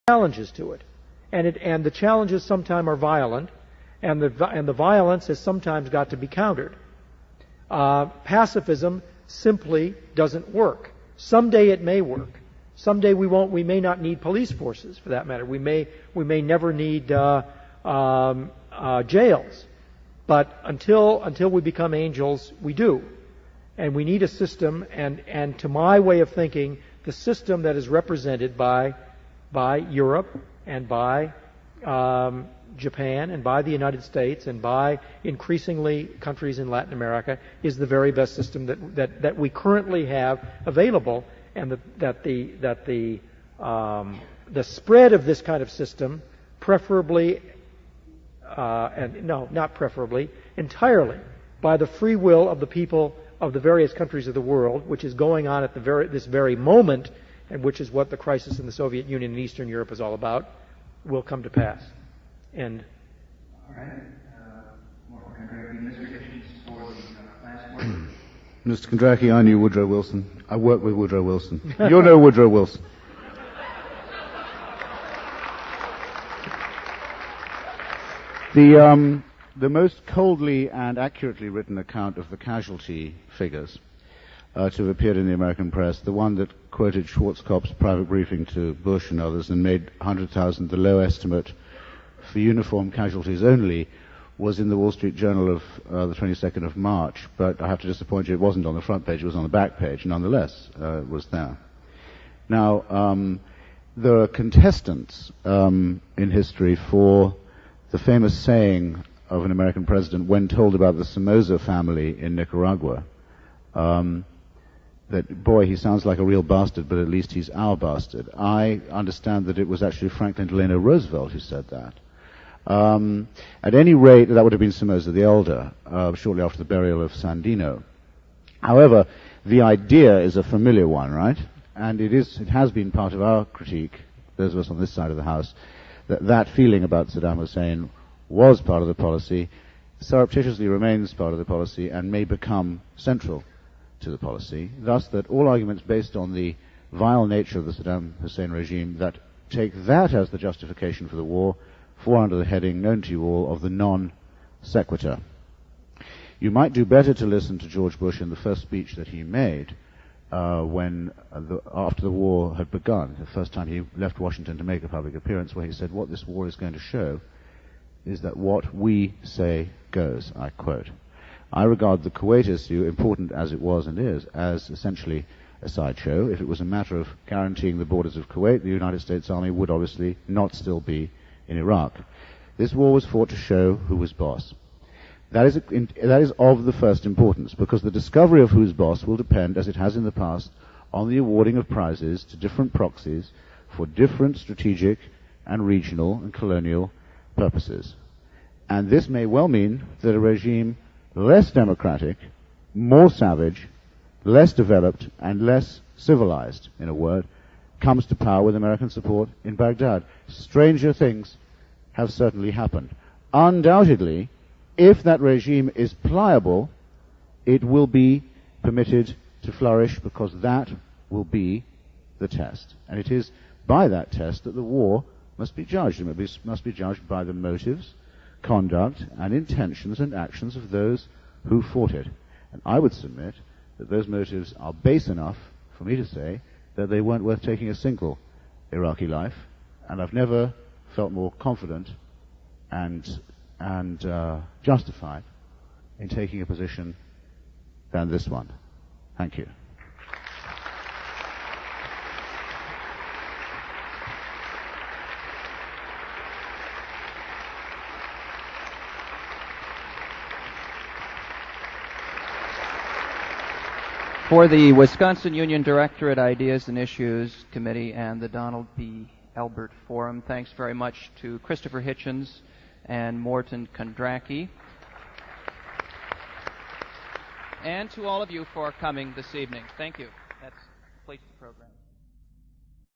challenges to it, and the challenges sometimes are violent, and the violence has sometimes got to be countered. Pacifism simply doesn't work. Someday it may work. Someday we may not need police forces, for that matter. We may never need jails. But until we become angels, we do. And we need a system, and to my way of thinking, the system that is represented by Europe and by Japan and by the United States and by increasingly countries in Latin America is the very best system that we currently have available, and that the spread of this kind of system, preferably not preferably, entirely by the free will of the people of the various countries of the world, which is going on at this very moment, and which is what the crisis in the Soviet Union and Eastern Europe is all about, will come to pass. And all right, Morton Kondracke, Mr. Hitchens for the last word. Mr. Kondracke, I knew Woodrow Wilson. I worked with Woodrow Wilson. You're no Woodrow Wilson. The most coldly and accurately written account of the casualty figures to have appeared in the American press, the one that quoted Schwarzkopf's private briefing to Bush and others and made 100,000 the low estimate for uniform casualties only, was in the Wall Street Journal of the 22nd of March. But I have to disappoint you, it wasn't on the front page, it was on the back page. Nonetheless, it was there. Now, there are contestants in history for the famous saying of an American president when told about the Somoza family in Nicaragua, that, boy, he sounds like a real bastard, but at least he's our bastard. I understand that it was actually Franklin Delano Roosevelt who said that. At any rate, that would have been Somoza the Elder, shortly after the burial of Sandino. However, the idea is a familiar one, right? And it has been part of our critique, those of us on this side of the House, that feeling about Saddam Hussein was part of the policy, surreptitiously remains part of the policy, and may become central to the policy, thus that all arguments based on the vile nature of the Saddam Hussein regime that take that as the justification for the war fall under the heading known to you all of the non sequitur. You might do better to listen to George Bush in the first speech that he made after the war had begun, the first time he left Washington to make a public appearance, where he said, what this war is going to show is that what we say goes, I quote. I regard the Kuwait issue, important as it was and is, as essentially a sideshow. If it was a matter of guaranteeing the borders of Kuwait, the United States Army would obviously not still be in Iraq. This war was fought to show who was boss. That is of the first importance, because the discovery of who's boss will depend, as it has in the past, on the awarding of prizes to different proxies for different strategic and regional and colonial purposes. And this may well mean that a regime less democratic, more savage, less developed, and less civilized, in a word, comes to power with American support in Baghdad. Stranger things have certainly happened. Undoubtedly, if that regime is pliable, it will be permitted to flourish, because that will be the test. And it is by that test that the war must be judged. It must be judged by the motives, conduct, and intentions and actions of those who fought it. And I would submit that those motives are base enough for me to say that they weren't worth taking a single Iraqi life, and I've never felt more confident and justified in taking a position than this one. Thank you. For the Wisconsin Union Directorate Ideas and Issues Committee and the Donald B. Elbert Forum, thanks very much to Christopher Hitchens and Morton Kondracke, and to all of you for coming this evening. Thank you. That completes the program.